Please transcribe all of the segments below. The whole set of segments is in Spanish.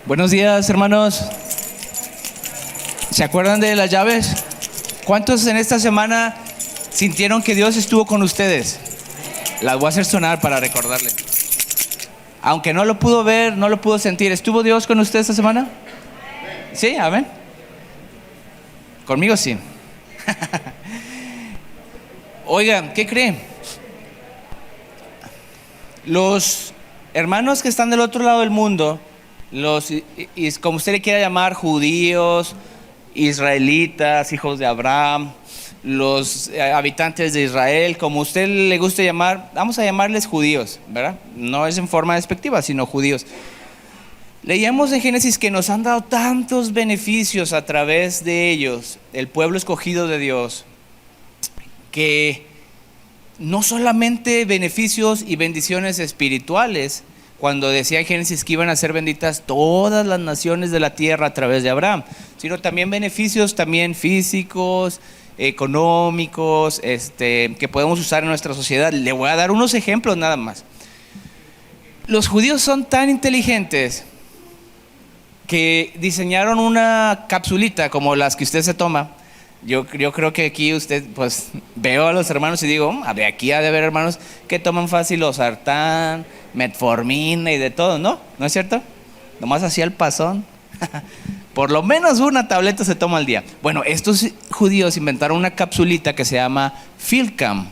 Buenos días, hermanos. ¿Se acuerdan de las llaves? ¿Cuántos en esta semana sintieron que Dios estuvo con ustedes? Las voy a hacer sonar para recordarle. Aunque no lo pudo ver, no lo pudo sentir, ¿estuvo Dios con ustedes esta semana? Sí, amén. Conmigo sí. Oigan, ¿qué creen? Los hermanos que están del otro lado del mundo, como usted le quiera llamar, judíos, israelitas, hijos de Abraham, los habitantes de Israel, como usted le guste llamar, vamos a llamarles judíos, ¿verdad? No es en forma despectiva, sino judíos. Leíamos en Génesis que nos han dado tantos beneficios a través de ellos, el pueblo escogido de Dios, que no solamente beneficios y bendiciones espirituales, cuando decía en Génesis que iban a ser benditas todas las naciones de la tierra a través de Abraham, sino también beneficios también físicos, económicos, que podemos usar en nuestra sociedad. Le voy a dar unos ejemplos nada más. Los judíos son tan inteligentes que diseñaron una capsulita como las que usted se toma. Yo creo que aquí usted, pues, veo a los hermanos y digo, aquí ha de haber hermanos que toman fácil losartán, metformina y de todo, ¿no? ¿No es cierto? Nomás así al pasón. Por lo menos una tableta se toma al día. Bueno, estos judíos inventaron una capsulita que se llama Philcam.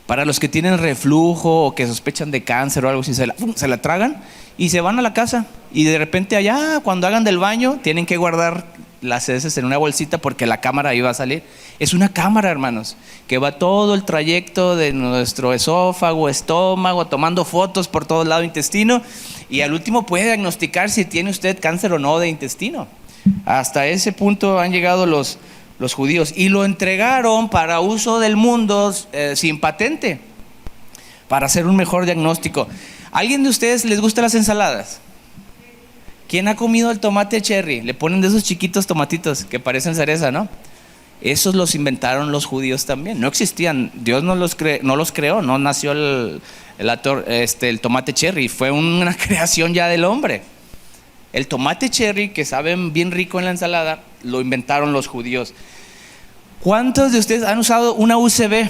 Para los que tienen reflujo o que sospechan de cáncer o algo así, se la tragan y se van a la casa. Y de repente allá, cuando hagan del baño, tienen que guardar las heces en una bolsita porque la cámara ahí va a salir. Es una cámara, hermanos, que va todo el trayecto de nuestro esófago, estómago, tomando fotos por todo el lado intestino, y al último puede diagnosticar si tiene usted cáncer o no de intestino. Hasta ese punto han llegado los judíos, y lo entregaron para uso del mundo sin patente, para hacer un mejor diagnóstico. ¿Alguien de ustedes les gusta las ensaladas? ¿Quién ha comido el tomate cherry? Le ponen de esos chiquitos tomatitos que parecen cereza, ¿no? Esos los inventaron los judíos también. No existían, Dios no los creó, no nació el tomate cherry, fue una creación ya del hombre. El tomate cherry, que saben bien rico en la ensalada, lo inventaron los judíos. ¿Cuántos de ustedes han usado una USB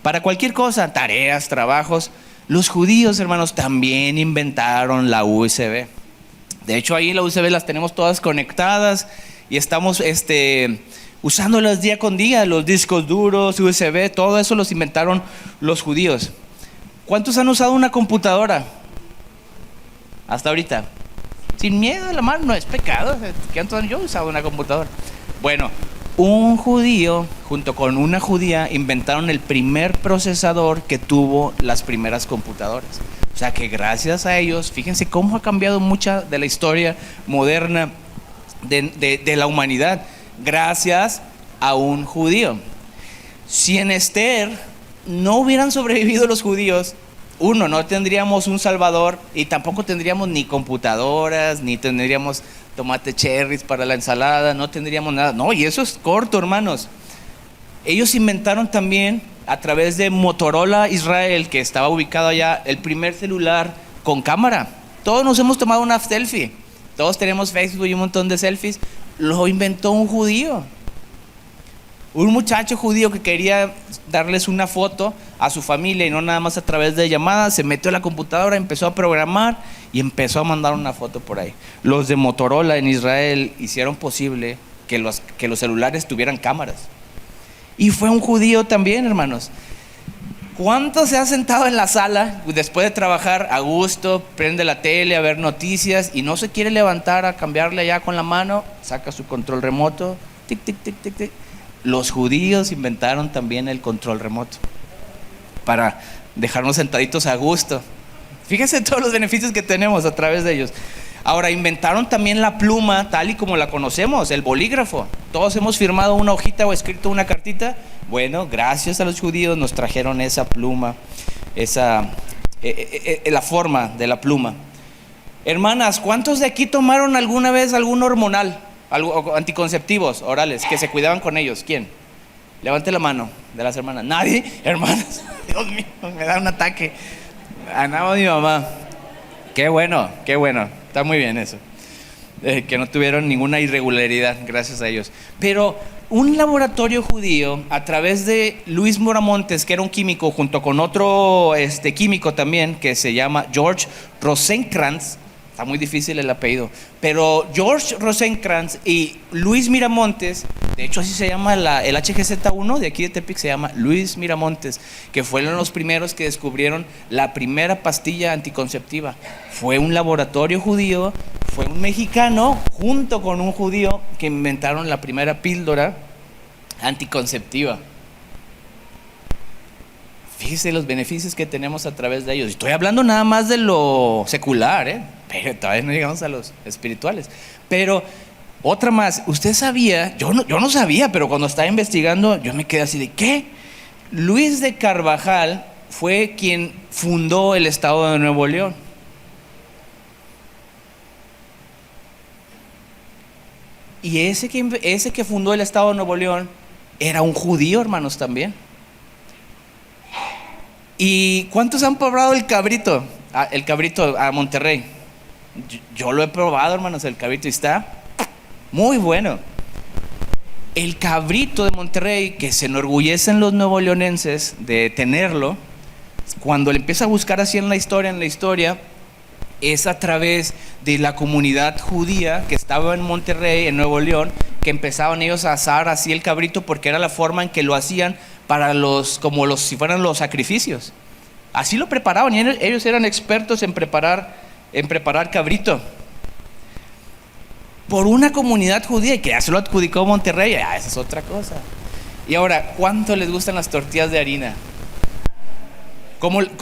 para cualquier cosa? Tareas, trabajos. Los judíos, hermanos, también inventaron la USB. De hecho, ahí la USB las tenemos todas conectadas y estamos usándolas día con día. Los discos duros, USB, todo eso los inventaron los judíos. ¿Cuántos han usado una computadora hasta ahorita? Sin miedo a la mano, no es pecado. Yo he usado una computadora. Bueno, un judío junto con una judía inventaron el primer procesador que tuvo las primeras computadoras. O sea que gracias a ellos, fíjense cómo ha cambiado mucha de la historia moderna de la humanidad, gracias a un judío. Si en Esther no hubieran sobrevivido los judíos, no tendríamos un salvador, y tampoco tendríamos ni computadoras, ni tendríamos tomate cherries para la ensalada, no tendríamos nada. No, y eso es corto, hermanos. Ellos inventaron también, a través de Motorola Israel, que estaba ubicado allá, el primer celular con cámara. Todos nos hemos tomado una selfie, todos tenemos Facebook y un montón de selfies. Lo inventó un judío, un muchacho judío que quería darles una foto a su familia y no nada más a través de llamadas. Se metió a la computadora, empezó a programar y empezó a mandar una foto por ahí. Los de Motorola en Israel hicieron posible que los celulares tuvieran cámaras. Y fue un judío también, hermanos. ¿Cuánto se ha sentado en la sala después de trabajar a gusto, prende la tele a ver noticias y no se quiere levantar a cambiarle allá con la mano? Saca su control remoto, tic, tic, tic, tic, tic. Los judíos inventaron también el control remoto para dejarnos sentaditos a gusto. Fíjense todos los beneficios que tenemos a través de ellos. Ahora, inventaron también la pluma tal y como la conocemos, el bolígrafo. Todos hemos firmado una hojita o escrito una cartita. Bueno, gracias a los judíos nos trajeron esa pluma, la forma de la pluma. Hermanas, ¿cuántos de aquí tomaron alguna vez algún hormonal, anticonceptivos orales, que se cuidaban con ellos? ¿Quién? Levante la mano de las hermanas. ¿Nadie? Hermanas, Dios mío, me da un ataque. Andaba mi mamá. Qué bueno, qué bueno. Está muy bien eso. Que no tuvieron ninguna irregularidad, gracias a ellos. Pero un laboratorio judío, a través de Luis Miramontes, que era un químico, junto con otro químico también, que se llama George Rosenkrantz. Está muy difícil el apellido, pero George Rosenkrantz y Luis Miramontes, de hecho así se llama el HGZ1 de aquí de Tepic, se llama Luis Miramontes, que fueron los primeros que descubrieron la primera pastilla anticonceptiva. Fue un laboratorio judío, fue un mexicano junto con un judío que inventaron la primera píldora anticonceptiva. Fíjese los beneficios que tenemos a través de ellos. Estoy hablando nada más de lo secular, pero todavía no llegamos a los espirituales. Pero otra más, usted sabía, yo no sabía, pero cuando estaba investigando yo me quedé así de ¿qué? Luis de Carvajal fue quien fundó el estado de Nuevo León. Y ese que fundó el estado de Nuevo León era un judío, hermanos, también. ¿Y cuántos han probado el cabrito? El cabrito a Monterrey. Yo lo he probado, hermanos, el cabrito, y está muy bueno. El cabrito de Monterrey, que se enorgullecen los nuevoleonenses de tenerlo, cuando le empieza a buscar así en la historia, es a través de la comunidad judía que estaba en Monterrey, en Nuevo León, que empezaban ellos a asar así el cabrito, porque era la forma en que lo hacían para si fueran los sacrificios. Así lo preparaban, y ellos eran expertos en preparar cabrito. Por una comunidad judía, y que ya se lo adjudicó Monterrey, esa es otra cosa. Y ahora, ¿cuánto les gustan las tortillas de harina?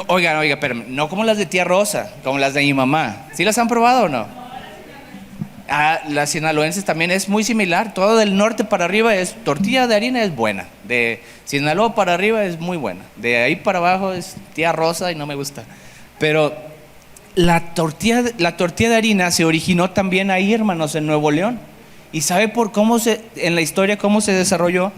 Oiga, espérame, no como las de tía Rosa, como las de mi mamá. ¿Sí las han probado o no? Las sinaloenses también es muy similar. Todo del norte para arriba tortilla de harina es buena. De Sinaloa para arriba es muy buena. De ahí para abajo es tía Rosa y no me gusta. Pero la tortilla de harina se originó también ahí, hermanos, en Nuevo León. ¿Y sabe en la historia cómo se desarrolló?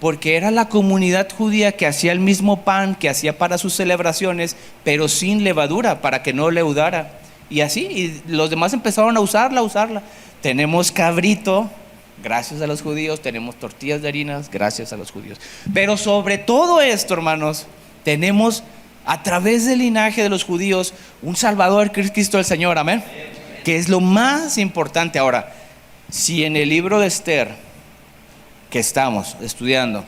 Porque era la comunidad judía que hacía el mismo pan que hacía para sus celebraciones, pero sin levadura, para que no leudara. Y así, y los demás empezaron a usarla. Tenemos cabrito, gracias a los judíos. Tenemos tortillas de harinas, gracias a los judíos. Pero sobre todo esto, hermanos, tenemos a través del linaje de los judíos un Salvador, que es Cristo el Señor, amén. Que es lo más importante. Ahora, si en el libro de Esther que estamos estudiando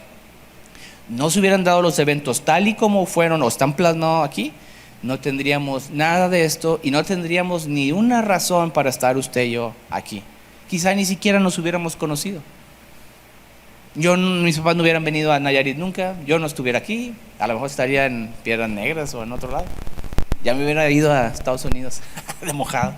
no se hubieran dado los eventos tal y como fueron o están plasmados aquí, no tendríamos nada de esto y no tendríamos ni una razón para estar usted y yo aquí. Quizá ni siquiera nos hubiéramos conocido. Mis papás no hubieran venido a Nayarit nunca, yo no estuviera aquí, a lo mejor estaría en Piedras Negras o en otro lado. Ya me hubiera ido a Estados Unidos de mojado,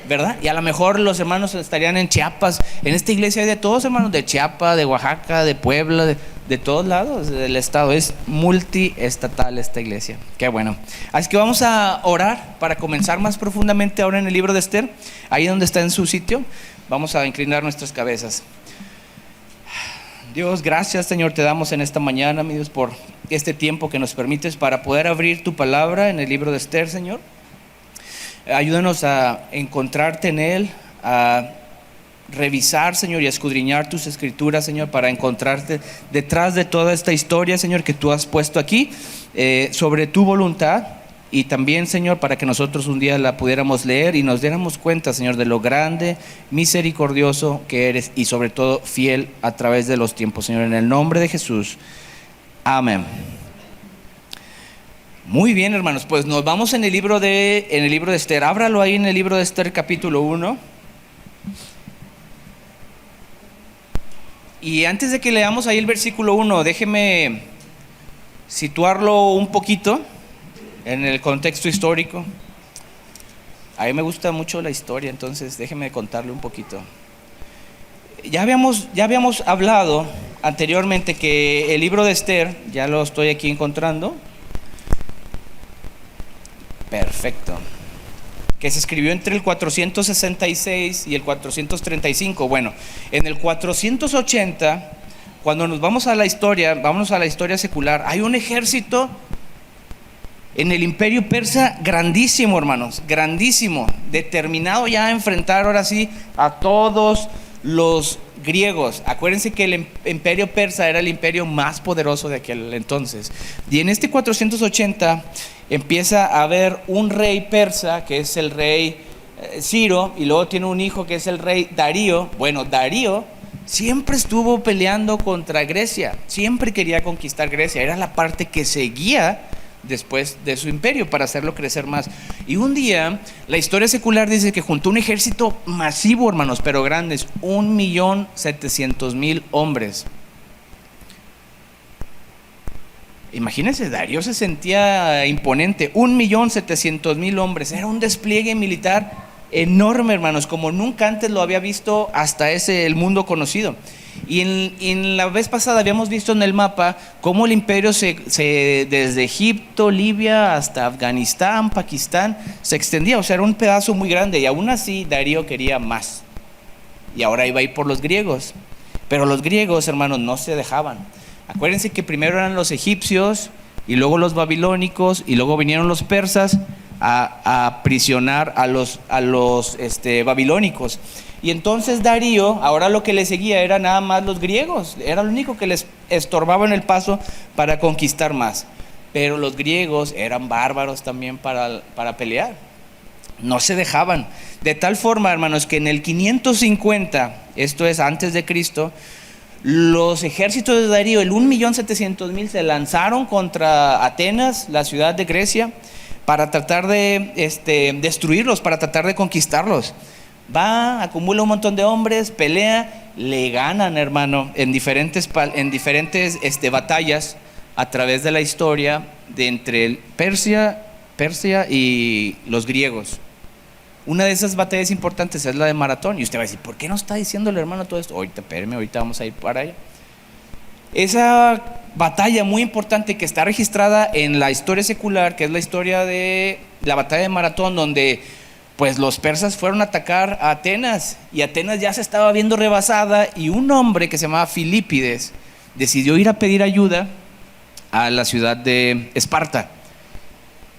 ¿verdad? Y a lo mejor los hermanos estarían en Chiapas. En esta iglesia hay de todos, hermanos, de Chiapas, de Oaxaca, de Puebla, de todos lados del estado. Es multiestatal esta iglesia. Qué bueno. Así que vamos a orar para comenzar más profundamente ahora en el libro de Esther. Ahí donde está en su sitio, vamos a inclinar nuestras cabezas. Dios, gracias, Señor, te damos en esta mañana, mi Dios, por este tiempo que nos permites para poder abrir tu palabra en el libro de Esther, Señor. Ayúdanos a encontrarte en él, a revisar, Señor, y a escudriñar tus escrituras, Señor, para encontrarte detrás de toda esta historia, Señor, que tú has puesto aquí, sobre tu voluntad. Y también, Señor, para que nosotros un día la pudiéramos leer y nos diéramos cuenta, Señor, de lo grande, misericordioso que eres y sobre todo fiel a través de los tiempos, Señor, en el nombre de Jesús. Amén. Muy bien, hermanos, pues nos vamos en el libro de Esther. Ábralo ahí en el libro de Esther, capítulo 1. Y antes de que leamos ahí el versículo 1, déjeme situarlo un poquito en el contexto histórico. A mí me gusta mucho la historia, entonces déjeme contarle un poquito. Ya habíamos hablado anteriormente que el libro de Esther, ya lo estoy aquí encontrando. Perfecto. Que se escribió entre el 466 y el 435. Bueno, en el 480, cuando nos vamos a la historia secular, hay un ejército en el imperio persa, grandísimo, hermanos, grandísimo, determinado ya a enfrentar ahora sí a todos los griegos. Acuérdense que el imperio persa era el imperio más poderoso de aquel entonces. Y en este 480 empieza a haber un rey persa, que es el rey Ciro, y luego tiene un hijo que es el rey Darío. Bueno, Darío siempre estuvo peleando contra Grecia, siempre quería conquistar Grecia, era la parte que seguía después de su imperio para hacerlo crecer más. Y un día la historia secular dice que juntó un ejército masivo, hermanos, pero grandes, 1.700.000 hombres. Imagínense, Darío se sentía imponente, 1.700.000 hombres, era un despliegue militar enorme, hermanos, como nunca antes lo había visto hasta el mundo conocido. Y en la vez pasada habíamos visto en el mapa cómo el imperio desde Egipto, Libia hasta Afganistán, Pakistán, se extendía, o sea, era un pedazo muy grande, y aún así Darío quería más. Y ahora iba a ir por los griegos. Pero los griegos, hermanos, no se dejaban. Acuérdense que primero eran los egipcios, y luego los babilónicos, y luego vinieron los persas a aprisionar a los babilónicos. Y entonces Darío, ahora lo que le seguía era nada más los griegos, era lo único que les estorbaba en el paso para conquistar más. Pero los griegos eran bárbaros también para pelear, no se dejaban. De tal forma, hermanos, que en el 550, esto es antes de Cristo, los ejércitos de Darío, el 1.700.000, se lanzaron contra Atenas, la ciudad de Grecia, para tratar de destruirlos, para tratar de conquistarlos. Va, acumula un montón de hombres, pelea, le ganan, hermano, en diferentes batallas a través de la historia de entre Persia y los griegos. Una de esas batallas importantes es la de Maratón. Y usted va a decir, ¿por qué no está diciéndole, hermano, todo esto? Ahorita, espérame, ahorita vamos a ir para allá. Esa batalla muy importante que está registrada en la historia secular, que es la historia de la batalla de Maratón, donde pues los persas fueron a atacar a Atenas, y Atenas ya se estaba viendo rebasada, y un hombre que se llamaba Filipides decidió ir a pedir ayuda a la ciudad de Esparta.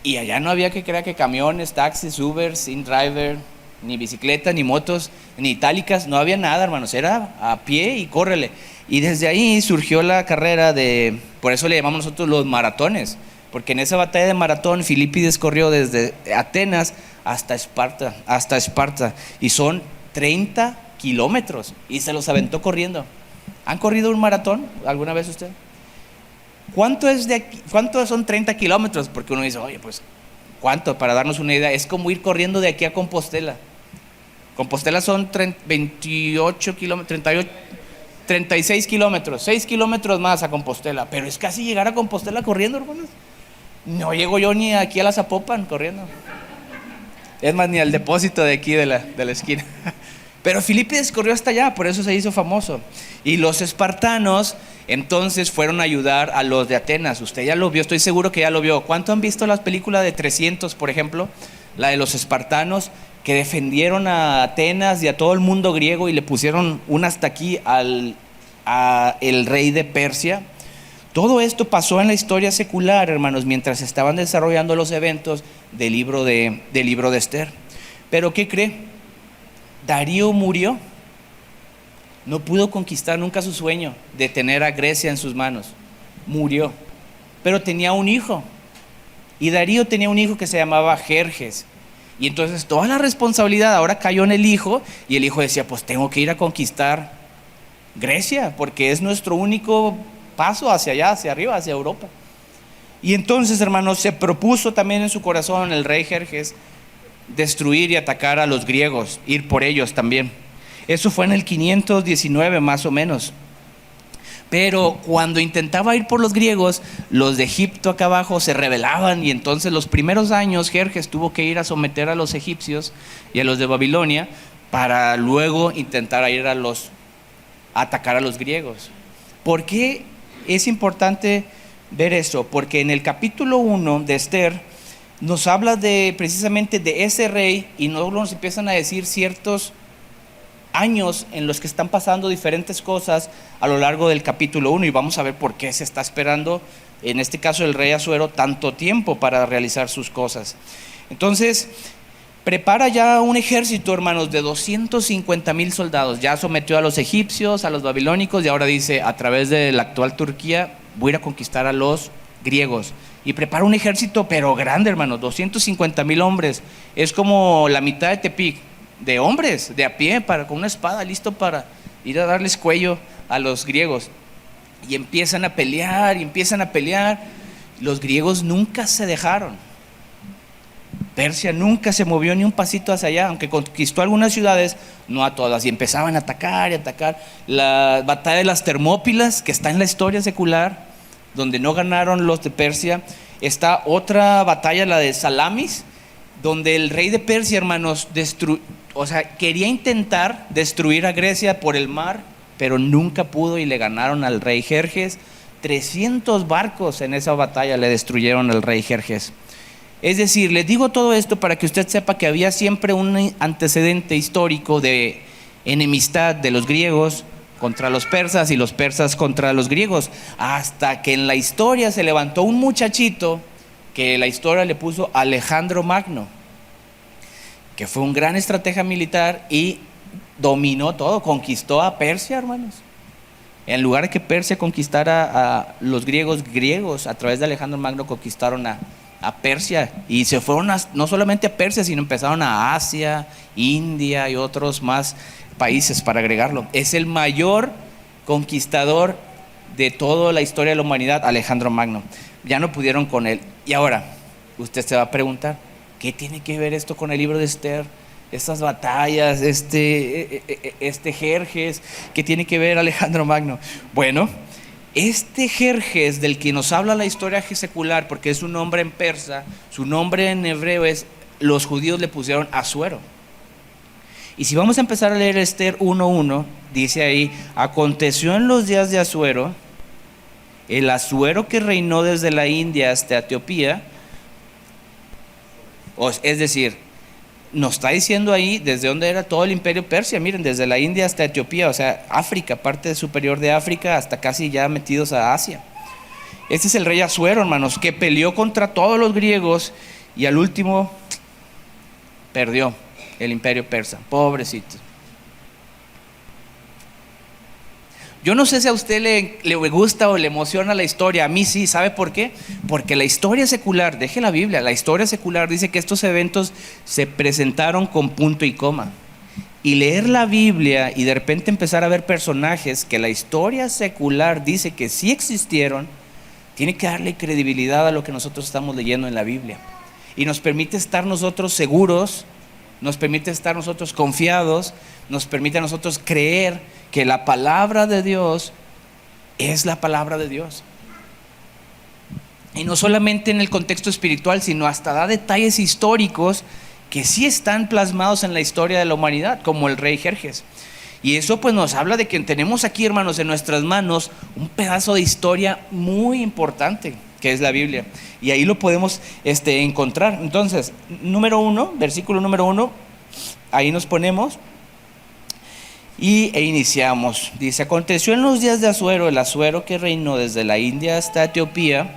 Y allá no había que creer que camiones, taxis, Ubers, InDriver, ni bicicleta, ni motos, ni itálicas, no había nada, hermanos, era a pie y córrele. Y desde ahí surgió la carrera por eso le llamamos nosotros los maratones, porque en esa batalla de Maratón Filipides corrió desde Atenas hasta Esparta, y son 30 kilómetros, y se los aventó corriendo. ¿Han corrido un maratón alguna vez usted? ¿Cuánto es de aquí? ¿Cuánto son 30 kilómetros? Porque uno dice, oye, pues, ¿cuánto? Para darnos una idea, es como ir corriendo de aquí a Compostela. Compostela son 28 kilómetros, 38, 36 kilómetros, 6 kilómetros más a Compostela, pero es casi llegar a Compostela corriendo, hermanos. No llego yo ni aquí a la Zapopan corriendo. Es más, ni al depósito de aquí de la esquina. Pero Filipides corrió hasta allá, por eso se hizo famoso. Y los espartanos entonces fueron a ayudar a los de Atenas. Usted ya lo vio, estoy seguro que ya lo vio. ¿Cuánto han visto las películas de 300, por ejemplo? La de los espartanos que defendieron a Atenas y a todo el mundo griego, y le pusieron un hasta aquí al rey de Persia. Todo esto pasó en la historia secular, hermanos, mientras estaban desarrollando los eventos del libro de Esther. Pero ¿qué cree? Darío murió. No pudo conquistar nunca su sueño de tener a Grecia en sus manos. Murió. Pero tenía un hijo. Y Darío tenía un hijo que se llamaba Jerjes. Y entonces toda la responsabilidad ahora cayó en el hijo. Y el hijo decía, pues tengo que ir a conquistar Grecia, porque es nuestro único paso hacia allá, hacia arriba, hacia Europa. Y entonces, hermanos, se propuso también en su corazón el rey Jerjes destruir y atacar a los griegos, ir por ellos también. Eso fue en el 519 más o menos. Pero cuando intentaba ir por los griegos, los de Egipto acá abajo se rebelaban, y entonces los primeros años Jerjes tuvo que ir a someter a los egipcios y a los de Babilonia para luego intentar ir a atacar a los griegos. ¿Por qué es importante ver eso? Porque en el capítulo 1 de Esther nos habla precisamente de ese rey, y luego nos empiezan a decir ciertos años en los que están pasando diferentes cosas a lo largo del capítulo 1, y vamos a ver por qué se está esperando en este caso el rey Asuero, tanto tiempo para realizar sus cosas. Entonces, prepara ya un ejército, hermanos, de 250,000 soldados. Ya sometió a los egipcios, a los babilónicos, y ahora dice, a través de la actual Turquía, voy a ir a conquistar a los griegos. Y prepara un ejército, pero grande, hermanos, 250,000 hombres. Es como la mitad de Tepic, de hombres, de a pie, con una espada, listo para ir a darles cuello a los griegos. Y empiezan a pelear, y empiezan a pelear. Los griegos nunca se dejaron. Persia nunca se movió ni un pasito hacia allá, aunque conquistó algunas ciudades, no a todas. Y empezaban a atacar y atacar. La batalla de las Termópilas, que está en la historia secular, donde no ganaron los de Persia. Está otra batalla, la de Salamis, donde el rey de Persia, hermanos, quería intentar destruir a Grecia por el mar, pero nunca pudo, y le ganaron al rey Jerjes. 300 barcos en esa batalla le destruyeron al rey Jerjes. Es decir, les digo todo esto para que usted sepa que había siempre un antecedente histórico de enemistad de los griegos contra los persas y los persas contra los griegos, hasta que en la historia se levantó un muchachito que la historia le puso Alejandro Magno, que fue un gran estratega militar y dominó todo, conquistó a Persia, hermanos. En lugar de que Persia conquistara a los griegos a través de Alejandro Magno conquistaron a Persia, y se fueron no solamente a Persia, sino empezaron a Asia, India y otros más países para agregarlo. Es el mayor conquistador de toda la historia de la humanidad, Alejandro Magno. Ya no pudieron con él. Y ahora, usted se va a preguntar, ¿qué tiene que ver esto con el libro de Esther? Estas batallas, este Jerjes, ¿qué tiene que ver Alejandro Magno? Bueno, este Jerjes del que nos habla la historia secular, porque es un nombre en persa, su nombre en hebreo es, los judíos le pusieron Asuero. Y si vamos a empezar a leer Esther 1:1, dice ahí, aconteció en los días de Asuero, el Asuero que reinó desde la India hasta Etiopía, es decir, nos está diciendo ahí desde dónde era todo el imperio persia. Miren, desde la India hasta Etiopía, o sea, África, parte superior de África, hasta casi ya metidos a Asia. Este es el rey Asuero, hermanos, que peleó contra todos los griegos y al último perdió el imperio persa. Pobrecito. Yo no sé si a usted le gusta o le emociona la historia. A mí sí. ¿Sabe por qué? Porque la historia secular, deje la Biblia, la historia secular dice que estos eventos se presentaron con punto y coma. Y leer la Biblia y de repente empezar a ver personajes que la historia secular dice que sí existieron, tiene que darle credibilidad a lo que nosotros estamos leyendo en la Biblia. Y nos permite estar nosotros seguros, nos permite estar nosotros confiados, nos permite a nosotros creer que la palabra de Dios es la palabra de Dios. Y no solamente en el contexto espiritual, sino hasta da detalles históricos que sí están plasmados en la historia de la humanidad, como el rey Jerjes. Y eso pues nos habla de que tenemos aquí, hermanos, en nuestras manos un pedazo de historia muy importante, que es la Biblia. Y ahí lo podemos encontrar. Entonces, versículo número 1, ahí nos ponemos e iniciamos. Dice, aconteció en los días de Asuero, el Asuero que reinó desde la India hasta Etiopía,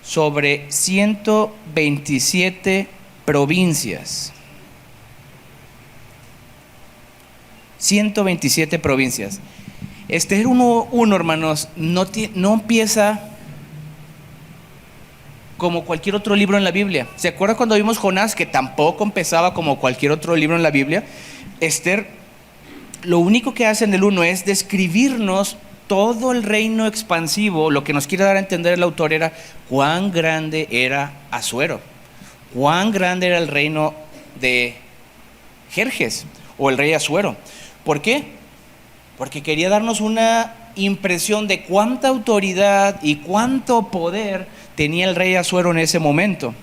sobre 127 provincias. 127 provincias. Esther 1:1, hermanos, no empieza como cualquier otro libro en la Biblia. ¿Se acuerdan cuando vimos Jonás, que tampoco empezaba como cualquier otro libro en la Biblia? Esther, lo único que hace en el 1 es describirnos todo el reino expansivo. Lo que nos quiere dar a entender el autor era cuán grande era Asuero, cuán grande era el reino de Jerjes o el rey Asuero. ¿Por qué? Porque quería darnos una impresión de cuánta autoridad y cuánto poder tenía el rey Asuero en ese momento,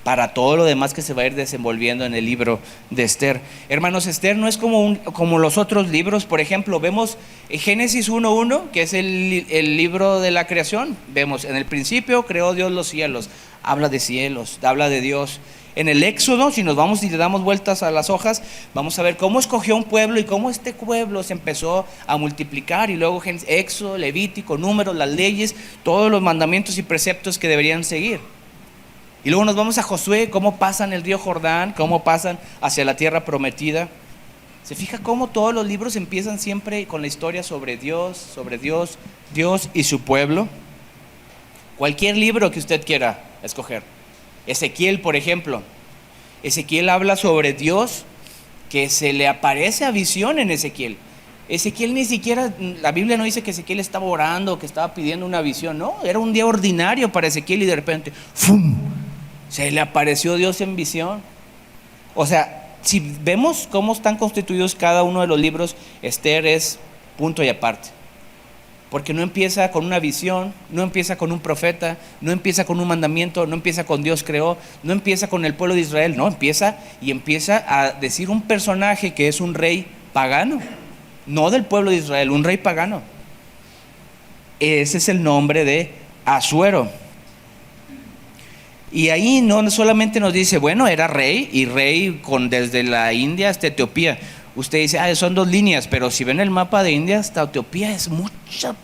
para todo lo demás que se va a ir desenvolviendo en el libro de Esther. Hermanos, Esther no es como los otros libros. Por ejemplo, vemos Génesis 1:1, que es el libro de la creación. Vemos, en el principio creó Dios los cielos. habla de cielos, habla de Dios. En el Éxodo, si nos vamos y le damos vueltas a las hojas, vamos a ver cómo escogió un pueblo y cómo este pueblo se empezó a multiplicar. Y luego Éxodo, Levítico, Números, las leyes, todos los mandamientos y preceptos que deberían seguir. Y luego nos vamos a Josué, cómo pasan el río Jordán, cómo pasan hacia la tierra prometida. ¿Se fija cómo todos los libros empiezan siempre con la historia sobre Dios, Dios y su pueblo? Cualquier libro que usted quiera escoger. Ezequiel, por ejemplo. Ezequiel habla sobre Dios, que se le aparece a visión en Ezequiel. Ezequiel ni siquiera, la Biblia no dice que Ezequiel estaba orando, que estaba pidiendo una visión. No, era un día ordinario para Ezequiel y de repente, ¡fum!, se le apareció Dios en visión. O sea, si vemos cómo están constituidos cada uno de los libros, Esther es punto y aparte. Porque no empieza con una visión, no empieza con un profeta, no empieza con un mandamiento, no empieza con Dios creó, no empieza con el pueblo de Israel, no, empieza a decir un personaje que es un rey pagano, no del pueblo de Israel, un rey pagano. Ese es el nombre de Asuero. Y ahí no solamente nos dice, bueno, era rey, y rey desde la India hasta Etiopía. Usted dice, son 2 líneas, pero si ven el mapa de India hasta Etiopía es mucho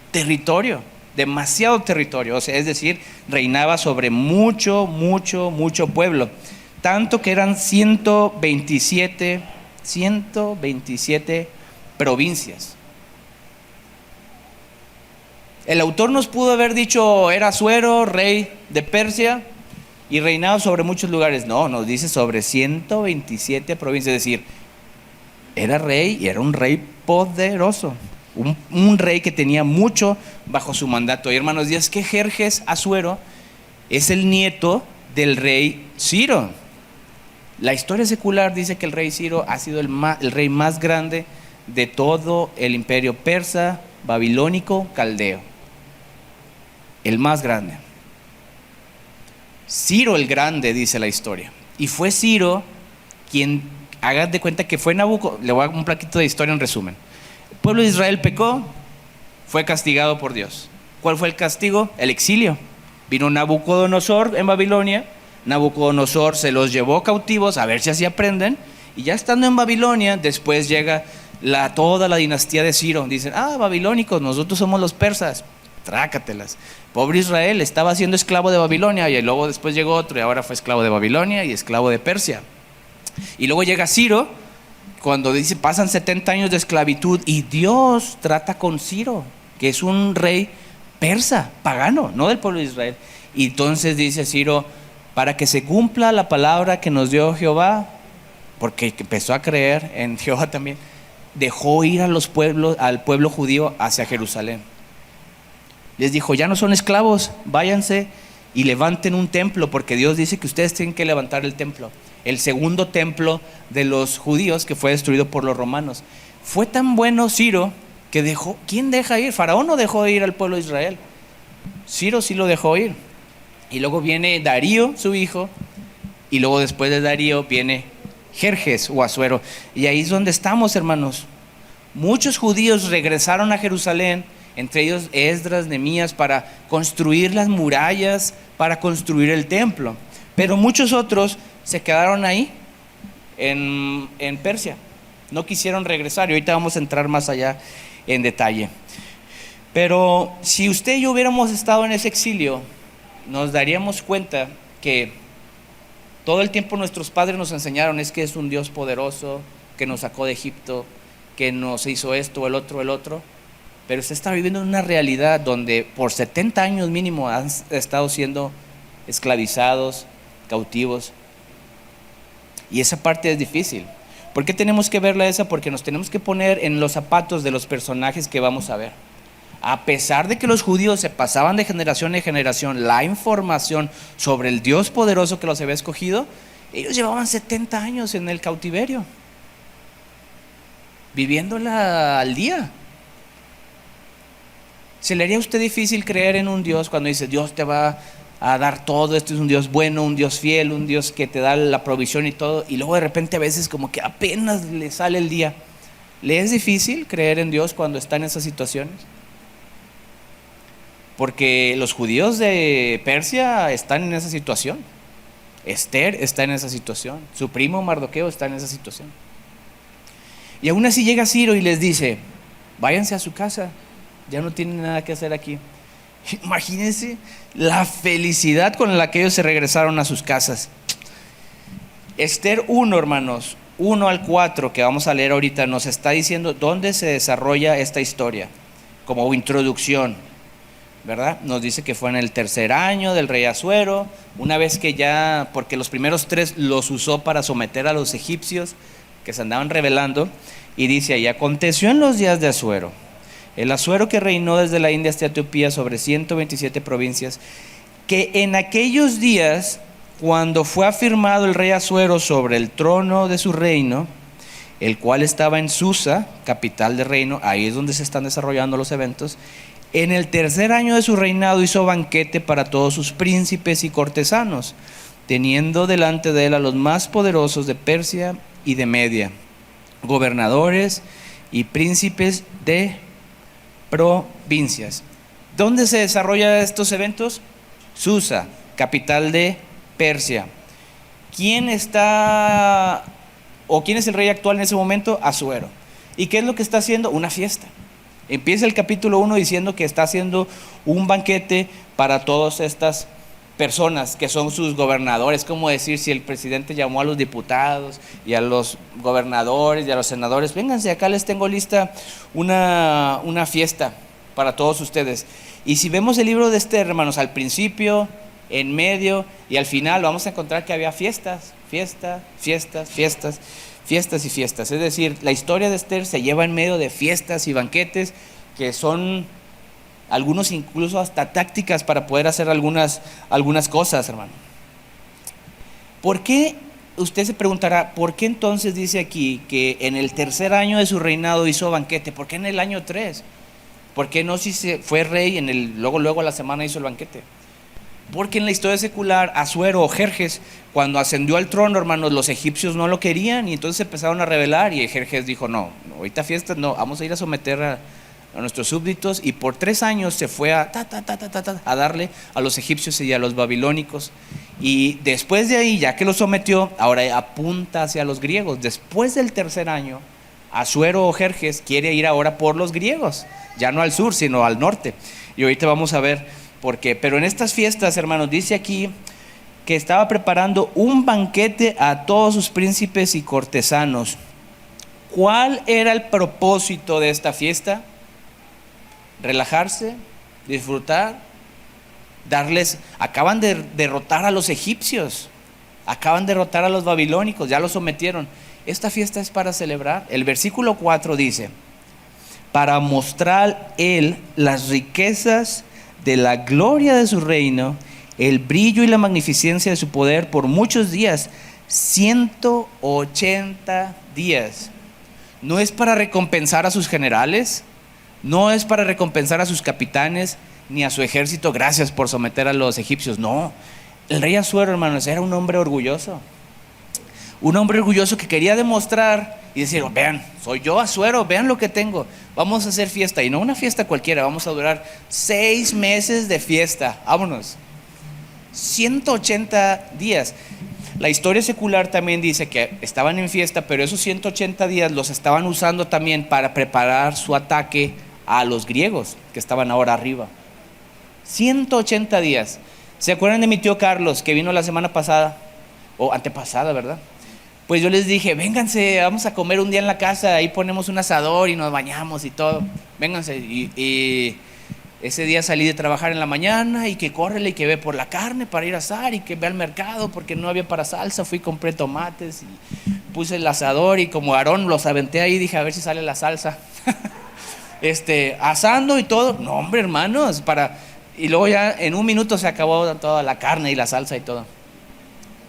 territorio, demasiado territorio. O sea, es decir, reinaba sobre mucho pueblo. Tanto que eran 127 provincias. El autor nos pudo haber dicho, era Asuero, rey de Persia, y reinaba sobre muchos lugares. No, nos dice sobre 127 provincias, es decir, era rey y era un rey poderoso, un rey que tenía mucho bajo su mandato. Y hermanos, y es que Jerjes Asuero es el nieto del rey Ciro. La historia secular dice que el rey Ciro ha sido el rey más grande de todo el imperio persa, babilónico, caldeo. El más grande. Ciro el Grande, dice la historia. Y fue Ciro quien, hagan de cuenta que fue Nabucodonosor. Le voy a dar un plaquito de historia en resumen. El pueblo de Israel pecó, fue castigado por Dios. ¿Cuál fue el castigo? El exilio. Vino Nabucodonosor en Babilonia. Nabucodonosor se los llevó cautivos a ver si así aprenden. Y ya estando en Babilonia, después llega toda la dinastía de Ciro. Dicen, babilónicos, nosotros somos los persas. Trácatelas. Pobre Israel, estaba siendo esclavo de Babilonia y luego después llegó otro y ahora fue esclavo de Babilonia y esclavo de Persia. Y luego llega Ciro, cuando dice pasan 70 años de esclavitud y Dios trata con Ciro, que es un rey persa, pagano, no del pueblo de Israel. Y entonces dice Ciro, para que se cumpla la palabra que nos dio Jehová, porque empezó a creer en Jehová también, dejó ir al pueblo judío hacia Jerusalén. Les dijo, ya no son esclavos, váyanse y levanten un templo, porque Dios dice que ustedes tienen que levantar el templo. El segundo templo de los judíos que fue destruido por los romanos. Fue tan bueno Ciro que dejó, ¿quién deja ir? Faraón no dejó ir al pueblo de Israel. Ciro sí lo dejó ir. Y luego viene Darío, su hijo, y luego después de Darío viene Jerjes o Asuero. Y ahí es donde estamos, hermanos. Muchos judíos regresaron a Jerusalén, entre ellos Esdras, Nehemías, para construir las murallas, para construir el templo. Pero muchos otros se quedaron ahí en Persia, no quisieron regresar, y ahorita vamos a entrar más allá en detalle. Pero si usted y yo hubiéramos estado en ese exilio, nos daríamos cuenta que todo el tiempo nuestros padres nos enseñaron es que es un Dios poderoso, que nos sacó de Egipto, que nos hizo esto, el otro. Pero usted está viviendo en una realidad donde por 70 años mínimo han estado siendo esclavizados, cautivos. Y esa parte es difícil. ¿Por qué tenemos que verla esa? Porque nos tenemos que poner en los zapatos de los personajes que vamos a ver. A pesar de que los judíos se pasaban de generación en generación la información sobre el Dios poderoso que los había escogido, ellos llevaban 70 años en el cautiverio, viviéndola al día. ¿Se le haría a usted difícil creer en un Dios cuando dice Dios te va a dar todo, este es un Dios bueno, un Dios fiel, un Dios que te da la provisión y todo, y luego de repente a veces como que apenas le sale el día? ¿Le es difícil creer en Dios cuando está en esas situaciones? porque los judíos de Persia están en esa situación. Esther está en esa situación, su primo Mardoqueo está en esa situación. Y aún así llega Ciro y les dice: váyanse a su casa, ya no tienen nada que hacer aquí. Imagínense la felicidad con la que ellos se regresaron a sus casas. Esther 1, hermanos, 1 al 4, que vamos a leer ahorita, nos está diciendo dónde se desarrolla esta historia, como introducción, ¿verdad? Nos dice que fue en el tercer año del rey Asuero, una vez que ya, porque los primeros 3 los usó para someter a los egipcios que se andaban rebelando, y dice ahí: aconteció en los días de Asuero, el Asuero que reinó desde la India hasta Etiopía sobre 127 provincias, que en aquellos días, cuando fue afirmado el rey Asuero sobre el trono de su reino, el cual estaba en Susa, capital del reino, ahí es donde se están desarrollando los eventos, en el tercer año de su reinado hizo banquete para todos sus príncipes y cortesanos, teniendo delante de él a los más poderosos de Persia y de Media, gobernadores y príncipes de provincias. ¿Dónde se desarrollan estos eventos? Susa, capital de Persia. ¿Quién está o quién es el rey actual en ese momento? Asuero. ¿Y qué es lo que está haciendo? Una fiesta. Empieza el capítulo 1 diciendo que está haciendo un banquete para todas estas personas que son sus gobernadores. Como decir, si el presidente llamó a los diputados y a los gobernadores y a los senadores: vénganse, acá les tengo lista una fiesta para todos ustedes. Y si vemos el libro de Esther, hermanos, al principio, en medio y al final, vamos a encontrar que había fiestas y fiestas. Es decir, la historia de Esther se lleva en medio de fiestas y banquetes, que son algunos incluso hasta tácticas para poder hacer algunas cosas, hermano. ¿Por qué? Usted se preguntará, ¿por qué entonces dice aquí que en el tercer año de su reinado hizo banquete? ¿Por qué en el año 3? ¿Por qué no si se fue rey luego a la semana hizo el banquete? Porque en la historia secular, Asuero o Jerjes, cuando ascendió al trono, hermanos, los egipcios no lo querían y entonces empezaron a rebelar, y Jerjes dijo: no, ahorita fiestas no, vamos a ir a someter a nuestros súbditos, y por 3 años se fue a darle a los egipcios y a los babilónicos, y después de ahí, ya que los sometió, ahora apunta hacia los griegos. Después del tercer año, Asuero o Jerjes quiere ir ahora por los griegos, ya no al sur, sino al norte, y ahorita vamos a ver por qué. Pero en estas fiestas, hermanos, dice aquí que estaba preparando un banquete a todos sus príncipes y cortesanos. ¿Cuál era el propósito de esta fiesta? Relajarse, disfrutar, acaban de derrotar a los egipcios, acaban de derrotar a los babilónicos, ya los sometieron. Esta fiesta es para celebrar. El versículo 4 dice: para mostrar él las riquezas de la gloria de su reino, el brillo y la magnificencia de su poder por muchos días, 180 días. No es para recompensar a sus generales, no es para recompensar a sus capitanes, ni a su ejército: gracias por someter a los egipcios. No, el rey Asuero, hermanos, era un hombre orgulloso. Un hombre orgulloso que quería demostrar y decir: vean, soy yo Asuero, vean lo que tengo, vamos a hacer fiesta. Y no una fiesta cualquiera, vamos a durar 6 meses de fiesta, vámonos. 180 días. La historia secular también dice que estaban en fiesta, pero esos 180 días los estaban usando también para preparar su ataque a los griegos que estaban ahora arriba. 180 días. ¿Se acuerdan de mi tío Carlos, que vino la semana pasada o antepasada, verdad? Pues yo les dije: vénganse, vamos a comer un día en la casa, ahí ponemos un asador y nos bañamos y todo, vénganse. Y ese día salí de trabajar en la mañana, y que córrele y que ve por la carne para ir a asar, y que ve al mercado porque no había para salsa. Fui, compré tomates y puse el asador, y como Aarón los aventé ahí, dije: a ver si sale la salsa. Asando y todo. No, hombre, hermanos, y luego ya en 1 minuto se acabó toda la carne y la salsa y todo.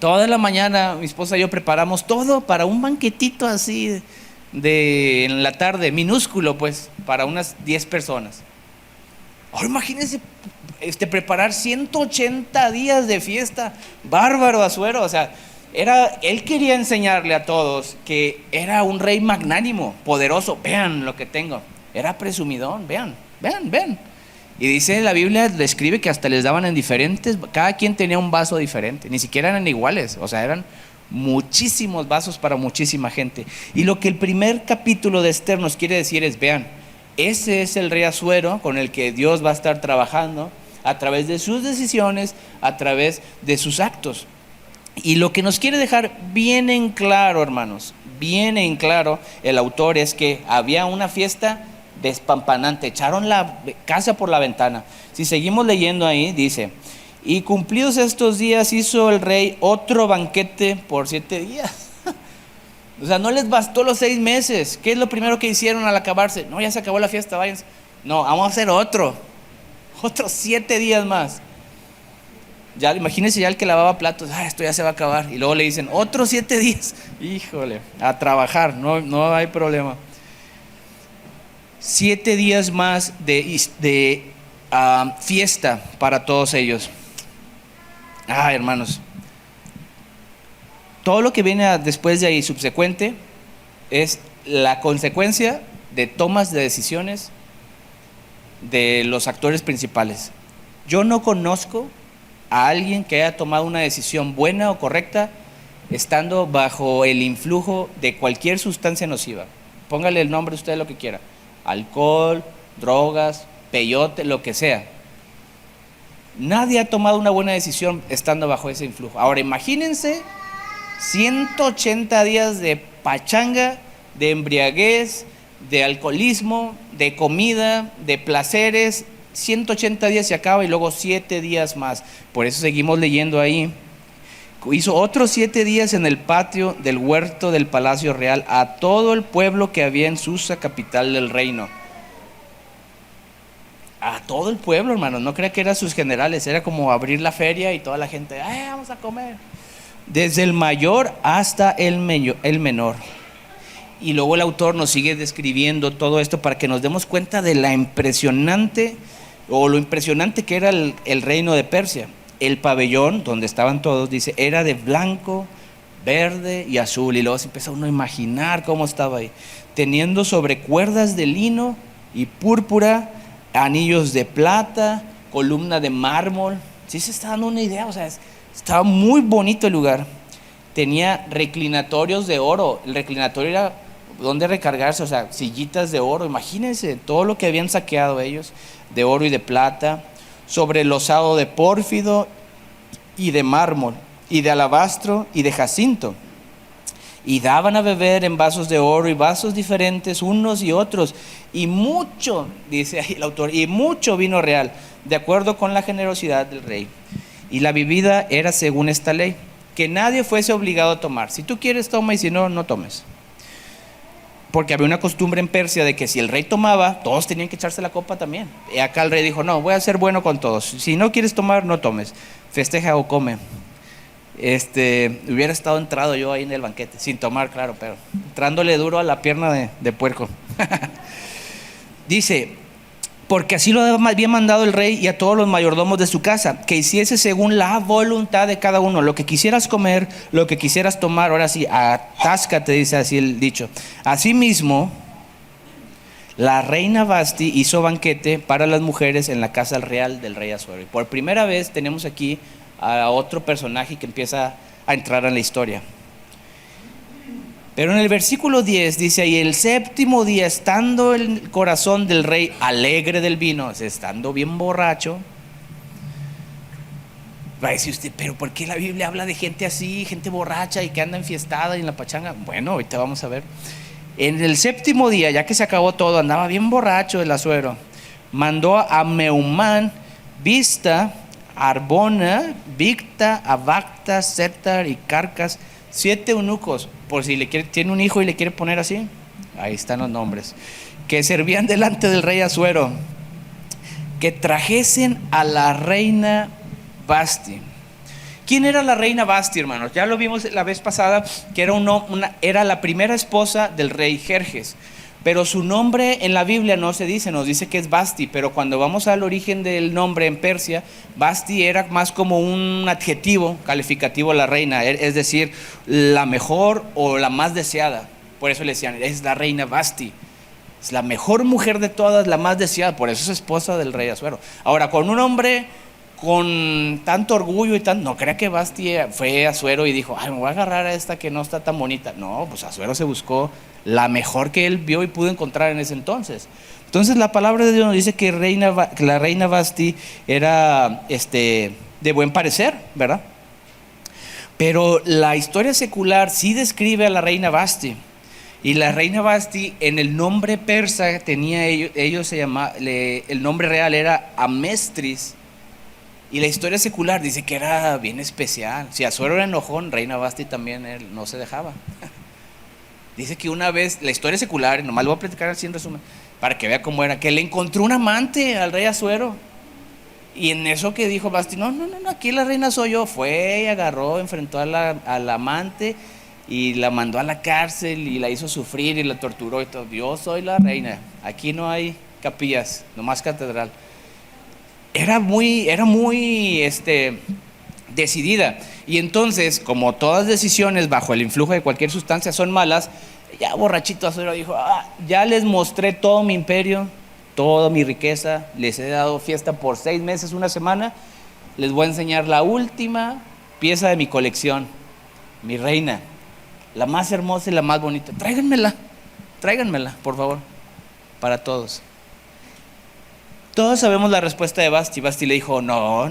Toda la mañana mi esposa y yo preparamos todo para un banquetito así en la tarde, minúsculo, pues, para unas 10 personas. Ahora imagínense preparar 180 días de fiesta. Bárbaro Asuero. O sea, él quería enseñarle a todos que era un rey magnánimo, poderoso. Vean lo que tengo. Era presumidón, vean. Y dice la Biblia, describe que hasta les daban en diferentes, cada quien tenía un vaso diferente, ni siquiera eran iguales, o sea, eran muchísimos vasos para muchísima gente. Y lo que el primer capítulo de Esther nos quiere decir es, vean, ese es el rey Asuero con el que Dios va a estar trabajando a través de sus decisiones, a través de sus actos. Y lo que nos quiere dejar bien en claro, hermanos, bien en claro el autor, es que había una fiesta despampanante, echaron la casa por la ventana. Si seguimos leyendo ahí, dice: y cumplidos estos días hizo el rey otro banquete por 7 días. O sea, no les bastó los 6 meses. ¿Qué es lo primero que hicieron al acabarse? No, ya se acabó la fiesta, váyanse. No, vamos a hacer otros 7 días más. Ya, imagínense ya el que lavaba platos, esto ya se va a acabar. Y luego le dicen, otros 7 días. Híjole, a trabajar, no hay problema. 7 días más de fiesta para todos ellos. Hermanos, todo lo que viene después de ahí, subsecuente, es la consecuencia de tomas de decisiones de los actores principales. Yo no conozco a alguien que haya tomado una decisión buena o correcta estando bajo el influjo de cualquier sustancia nociva. Póngale el nombre usted, lo que quiera: alcohol, drogas, peyote, lo que sea. Nadie ha tomado una buena decisión estando bajo ese influjo. Ahora imagínense 180 días de pachanga, de embriaguez, de alcoholismo, de comida, de placeres. 180 días se acaba y luego 7 días más. Por eso seguimos leyendo ahí. Hizo otros 7 días en el patio del huerto del palacio real a todo el pueblo que había en Susa, capital del reino. A todo el pueblo, hermanos. No crea que eran sus generales, era como abrir la feria y toda la gente, vamos a comer. Desde el mayor hasta el menor. Y luego el autor nos sigue describiendo todo esto para que nos demos cuenta de lo impresionante que era el reino de Persia. El pabellón donde estaban todos, dice, era de blanco, verde y azul. Y luego se empieza uno a imaginar cómo estaba ahí, teniendo sobre cuerdas de lino y púrpura, anillos de plata, columna de mármol. Sí se está dando una idea, o sea, estaba muy bonito el lugar. Tenía reclinatorios de oro. El reclinatorio era donde recargarse, o sea, sillitas de oro. Imagínense todo lo que habían saqueado ellos, de oro y de plata, sobre losado de pórfido y de mármol, y de alabastro y de jacinto. Y daban a beber en vasos de oro y vasos diferentes unos y otros, y mucho, dice ahí el autor, y mucho vino real, de acuerdo con la generosidad del rey. Y la bebida era según esta ley, que nadie fuese obligado a tomar. Si tú quieres, toma, y si no, no tomes. Porque había una costumbre en Persia de que si el rey tomaba, todos tenían que echarse la copa también. Y acá el rey dijo, no, voy a ser bueno con todos. Si no quieres tomar, no tomes. Festeja o come. Hubiera estado entrado yo ahí en el banquete, sin tomar, claro, pero entrándole duro a la pierna de puerco. Dice, porque así lo había mandado el rey y a todos los mayordomos de su casa, que hiciese según la voluntad de cada uno, lo que quisieras comer, lo que quisieras tomar. Ahora sí, atáscate, dice así el dicho. Asimismo, la reina Vasti hizo banquete para las mujeres en la casa real del rey Asuero. Y por primera vez tenemos aquí a otro personaje que empieza a entrar en la historia. Pero en el versículo 10 dice ahí, el 7º día, estando el corazón del rey alegre del vino, o sea, estando bien borracho. Va a decir usted, pero ¿por qué la Biblia habla de gente así, gente borracha y que anda enfiestada y en la pachanga? Bueno, ahorita vamos a ver. En el 7º día, ya que se acabó todo, andaba bien borracho el Asuero, mandó a Meumán, Vista, Arbona, Victa, Abacta, Setar y Carcas, 7 eunucos, por si tiene un hijo y le quiere poner así, ahí están los nombres, que servían delante del rey Asuero, que trajesen a la reina Vasti. ¿Quién era la reina Vasti, hermanos? Ya lo vimos la vez pasada, que era la primera esposa del rey Jerjes. Pero su nombre en la Biblia no se dice, nos dice que es Vasti, pero cuando vamos al origen del nombre en Persia, Vasti era más como un adjetivo calificativo a la reina, es decir, la mejor o la más deseada. Por eso le decían, es la reina Vasti. Es la mejor mujer de todas, la más deseada, por eso es esposa del rey Asuero. Ahora, con un hombre con tanto orgullo y tan, no crea que Vasti fue Asuero y dijo, ay, me voy a agarrar a esta que no está tan bonita. No, pues Asuero se buscó la mejor que él vio y pudo encontrar en ese entonces. Entonces la palabra de Dios nos dice que la reina Vasti era de buen parecer, ¿verdad? Pero la historia secular sí describe a la reina Vasti. Y la reina Vasti, en el nombre persa tenía ellos se llama, el nombre real era Amestris. Y la historia secular dice que era bien especial. Si Asuero era enojón, reina Vasti también él no se dejaba. Dice que una vez, la historia secular, y nomás lo voy a platicar así en resumen, para que vea cómo era, que le encontró un amante al rey Asuero. Y en eso que dijo Vasti, no, aquí la reina soy yo. Fue y agarró, enfrentó a la amante y la mandó a la cárcel y la hizo sufrir y la torturó y todo. Yo soy la reina, aquí no hay capillas, nomás catedral. Era muy decidida. Y entonces, como todas decisiones bajo el influjo de cualquier sustancia son malas, ya borrachito Asuero dijo, ya les mostré todo mi imperio, toda mi riqueza, les he dado fiesta por 6 meses, una semana, les voy a enseñar la última pieza de mi colección, mi reina, la más hermosa y la más bonita. Tráiganmela, por favor, para todos. Todos sabemos la respuesta de Vasti. Vasti le dijo, no,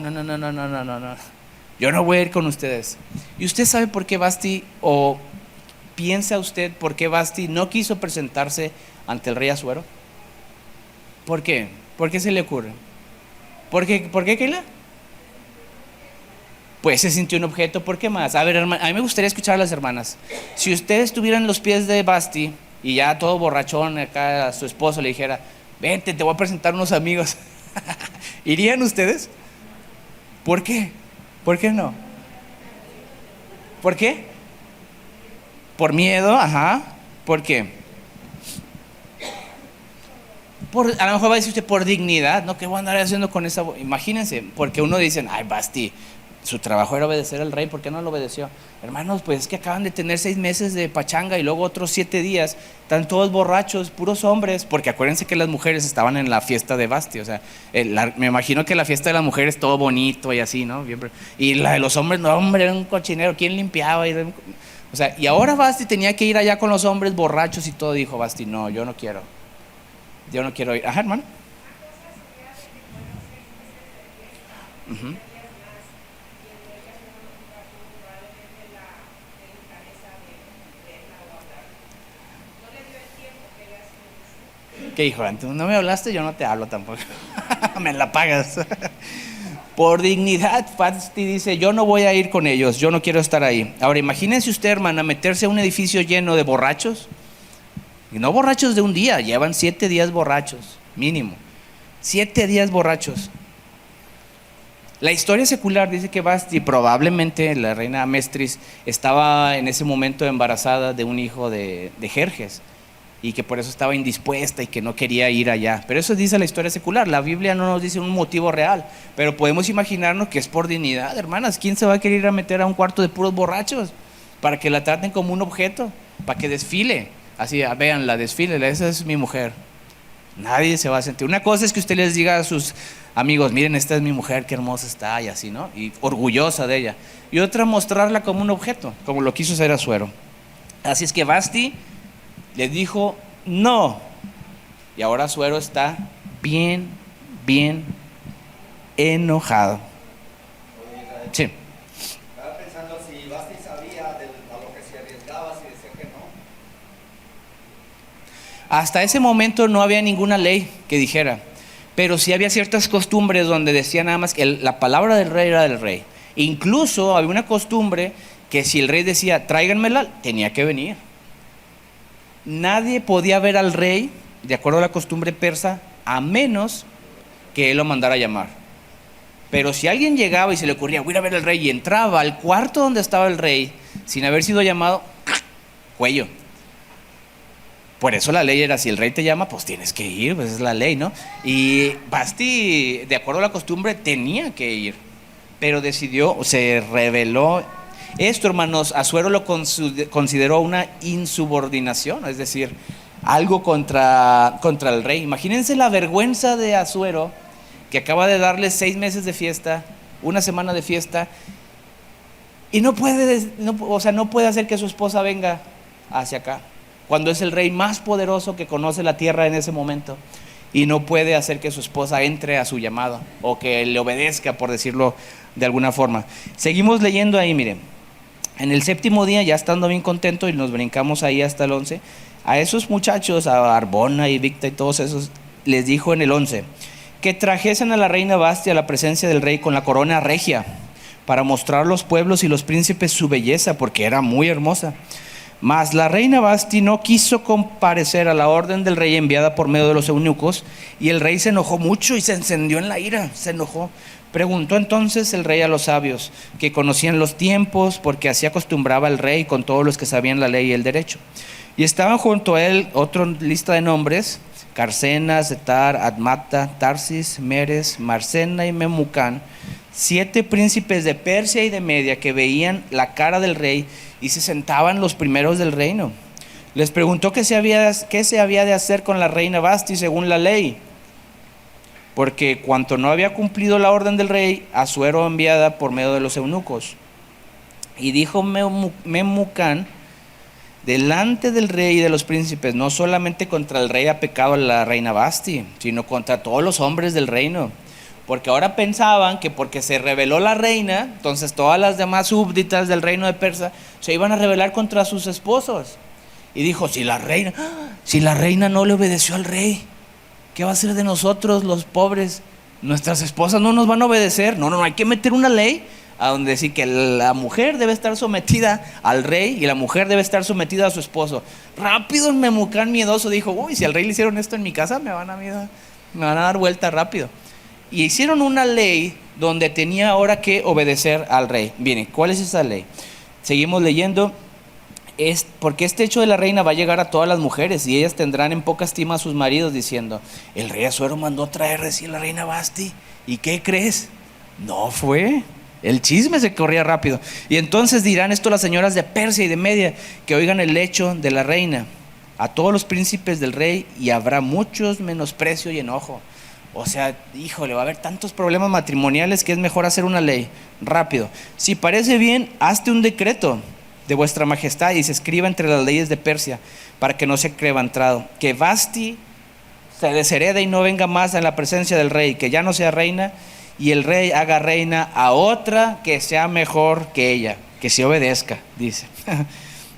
yo no voy a ir con ustedes. ¿Y usted sabe por qué Vasti, o piensa usted por qué Vasti no quiso presentarse ante el rey Asuero? ¿Por qué? ¿Por qué se le ocurre? ¿Por qué, Keila? Pues se sintió un objeto. ¿Por qué más? A ver, a mí me gustaría escuchar a las hermanas. Si ustedes estuvieran en los pies de Vasti y ya todo borrachón acá a su esposo le dijera, vente, te voy a presentar unos amigos, ¿irían ustedes? ¿Por qué? ¿Por qué no? ¿Por qué? Por miedo, ajá. ¿Por qué? A lo mejor va a decir usted por dignidad, ¿no? ¿Qué voy a andar haciendo con esa? Imagínense, porque uno dice, ay, Vasti, su trabajo era obedecer al rey, ¿por qué no lo obedeció? Hermanos, pues es que acaban de tener 6 meses de pachanga y luego otros 7 días, están todos borrachos, puros hombres, porque acuérdense que las mujeres estaban en la fiesta de Vasti, o sea, me imagino que la fiesta de las mujeres todo bonito y así, ¿no? Y la de los hombres, no, hombre, era un cochinero, ¿quién limpiaba? O sea, y ahora Vasti tenía que ir allá con los hombres borrachos y todo, dijo Vasti, no, yo no quiero ir. Ajá, hermano. Uh-huh. ¿Qué dijo? No me hablaste, yo no te hablo tampoco. Me la pagas. Por dignidad, Vasti dice, yo no voy a ir con ellos, yo no quiero estar ahí. Ahora, imagínense usted, hermana, meterse a un edificio lleno de borrachos. Y no borrachos de un día, llevan 7 días borrachos, mínimo. 7 días borrachos. La historia secular dice que Vasti, probablemente la reina Amestris, estaba en ese momento embarazada de un hijo de Jerjes, y que por eso estaba indispuesta y que no quería ir allá. Pero eso dice la historia secular. La Biblia no nos dice un motivo real, pero podemos imaginarnos que es por dignidad, hermanas. ¿Quién se va a querer ir a meter a un cuarto de puros borrachos para que la traten como un objeto, para que desfile? Así, véanla, desfile, esa es mi mujer. Nadie se va a sentir. Una cosa es que usted les diga a sus amigos, miren, esta es mi mujer, qué hermosa está, y así, ¿no? Y orgullosa de ella. Y otra, mostrarla como un objeto, como lo quiso hacer Asuero. Así es que Vasti le dijo no. Y ahora Asuero está bien enojado. Sí. Estaba pensando si Vasti sabía a lo que se arriesgaba, si decía que no. Hasta ese momento no había ninguna ley que dijera, pero sí había ciertas costumbres donde decía nada más que la palabra del rey era del rey. Incluso había una costumbre que si el rey decía tráiganmela, tenía que venir. Nadie podía ver al rey, de acuerdo a la costumbre persa, a menos que él lo mandara a llamar. Pero si alguien llegaba y se le ocurría, voy a ir a ver al rey, y entraba al cuarto donde estaba el rey, sin haber sido llamado, cuello. Por eso la ley era, si el rey te llama, pues tienes que ir, pues es la ley, ¿no? Y Vasti, de acuerdo a la costumbre, tenía que ir, pero decidió, se rebeló. Esto, hermanos, Asuero lo consideró una insubordinación, es decir, algo contra el rey. Imagínense la vergüenza de Asuero, que acaba de darle 6 meses de fiesta, una semana de fiesta, y no puede hacer que su esposa venga hacia acá, cuando es el rey más poderoso que conoce la tierra en ese momento, y no puede hacer que su esposa entre a su llamado, o que le obedezca, por decirlo de alguna forma. Seguimos leyendo ahí, miren. En el 7º día, ya estando bien contento, y nos brincamos ahí hasta el 11, a esos muchachos, a Arbona y Victa y todos esos, les dijo en el 11, que trajesen a la reina Vasti a la presencia del rey con la corona regia, para mostrar a los pueblos y los príncipes su belleza, porque era muy hermosa. Mas la reina Vasti no quiso comparecer a la orden del rey enviada por medio de los eunucos, y el rey se enojó mucho y se encendió en la ira, se enojó. Preguntó entonces el rey a los sabios, que conocían los tiempos, porque así acostumbraba el rey con todos los que sabían la ley y el derecho. Y estaban junto a él otra lista de nombres: Carcena, Setar, Admata, Tarsis, Meres, Marcena y Memucán, 7 príncipes de Persia y de Media, que veían la cara del rey y se sentaban los primeros del reino. Les preguntó qué se había de hacer con la reina Vasti según la ley, porque cuanto no había cumplido la orden del rey, Asuero enviada por medio de los eunucos. Y dijo Memucán delante del rey y de los príncipes: no solamente contra el rey ha pecado la reina Vasti, sino contra todos los hombres del reino. Porque ahora pensaban que porque se rebeló la reina, entonces todas las demás súbditas del reino de Persia se iban a rebelar contra sus esposos. Y dijo: si la reina no le obedeció al rey, ¿qué va a hacer de nosotros los pobres? Nuestras esposas no nos van a obedecer. No, hay que meter una ley a donde decir que la mujer debe estar sometida al rey y la mujer debe estar sometida a su esposo. Rápido el Memucán miedoso dijo: uy, si al rey le hicieron esto en mi casa, me van a dar vuelta rápido. Y hicieron una ley donde tenía ahora que obedecer al rey. Miren, ¿cuál es esa ley? Seguimos leyendo. Porque este hecho de la reina va a llegar a todas las mujeres, y ellas tendrán en poca estima a sus maridos, diciendo: el rey Asuero mandó traer recién la reina Vasti, ¿y qué crees? No fue. El chisme se corría rápido. Y entonces dirán esto las señoras de Persia y de Media, que oigan el hecho de la reina a todos los príncipes del rey, y habrá muchos menosprecio y enojo. O sea, híjole, va a haber tantos problemas matrimoniales que es mejor hacer una ley rápido. Si parece bien, hazte un decreto de vuestra majestad y se escriba entre las leyes de Persia, para que no sea quebrantado, que Vasti se desherede y no venga más en la presencia del rey, que ya no sea reina, y el rey haga reina a otra que sea mejor que ella, que se obedezca, dice.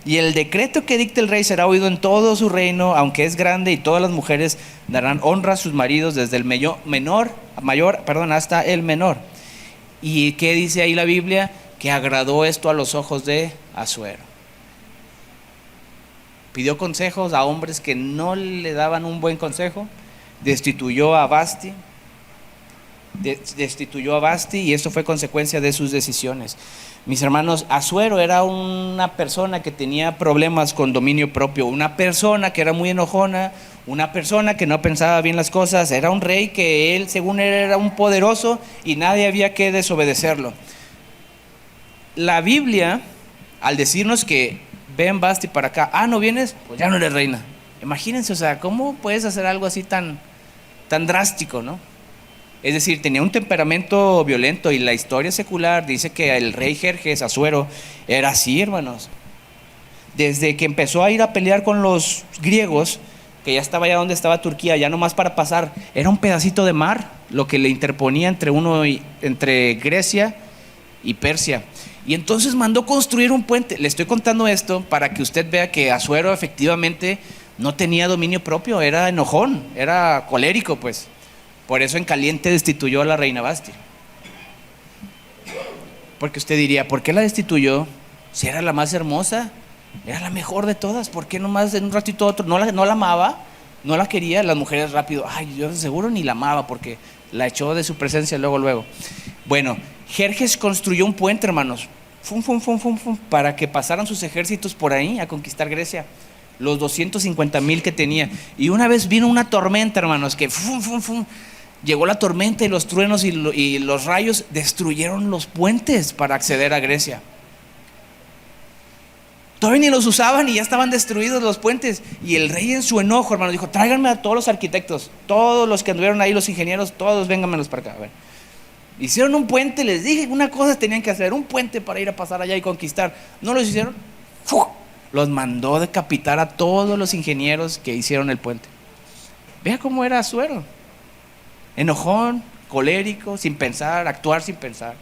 Y el decreto que dicte el rey será oído en todo su reino, aunque es grande, y todas las mujeres darán honra a sus maridos, desde el mayor hasta el menor. ¿Y qué dice ahí la Biblia? Que agradó esto a los ojos de Asuero. Pidió consejos a hombres que no le daban un buen consejo, destituyó a Vasti, y esto fue consecuencia de sus decisiones. Mis hermanos, Asuero era una persona que tenía problemas con dominio propio, una persona que era muy enojona, una persona que no pensaba bien las cosas. Era un rey que él, según él, era un poderoso y nadie había que desobedecerlo. La Biblia, al decirnos que ven Vasti para acá, no vienes, pues ya no eres reina. Imagínense, o sea, ¿cómo puedes hacer algo así tan drástico, no? Es decir, tenía un temperamento violento, y la historia secular dice que el rey Jerjes, Asuero, era así, hermanos. Desde que empezó a ir a pelear con los griegos, que ya estaba allá donde estaba Turquía, ya nomás para pasar, era un pedacito de mar lo que le interponía entre Grecia y Persia. Y entonces mandó construir un puente. Le estoy contando esto para que usted vea que Asuero efectivamente no tenía dominio propio, era enojón, era colérico, pues. Por eso en caliente destituyó a la reina Vasti. Porque usted diría: ¿por qué la destituyó? Si era la más hermosa, era la mejor de todas. ¿Por qué nomás en un ratito a otro? No la amaba, no la quería. Las mujeres rápido: yo de seguro ni la amaba, porque la echó de su presencia luego. Bueno, Jerjes construyó un puente, hermanos, para que pasaran sus ejércitos por ahí a conquistar Grecia, los 250,000 que tenía. Y una vez vino una tormenta, hermanos, que llegó la tormenta, y los truenos y los rayos destruyeron los puentes para acceder a Grecia. Todavía ni los usaban y ya estaban destruidos los puentes. Y el rey en su enojo, hermano, dijo: tráiganme a todos los arquitectos, todos los que anduvieron ahí, los ingenieros, todos vénganmelos para acá. A ver. Hicieron un puente, les dije, una cosa tenían que hacer, un puente para ir a pasar allá y conquistar. ¿No los hicieron? ¡Fu! Los mandó decapitar a todos los ingenieros que hicieron el puente. Vea cómo era Asuero. Enojón, colérico, sin pensar, actuar sin pensar.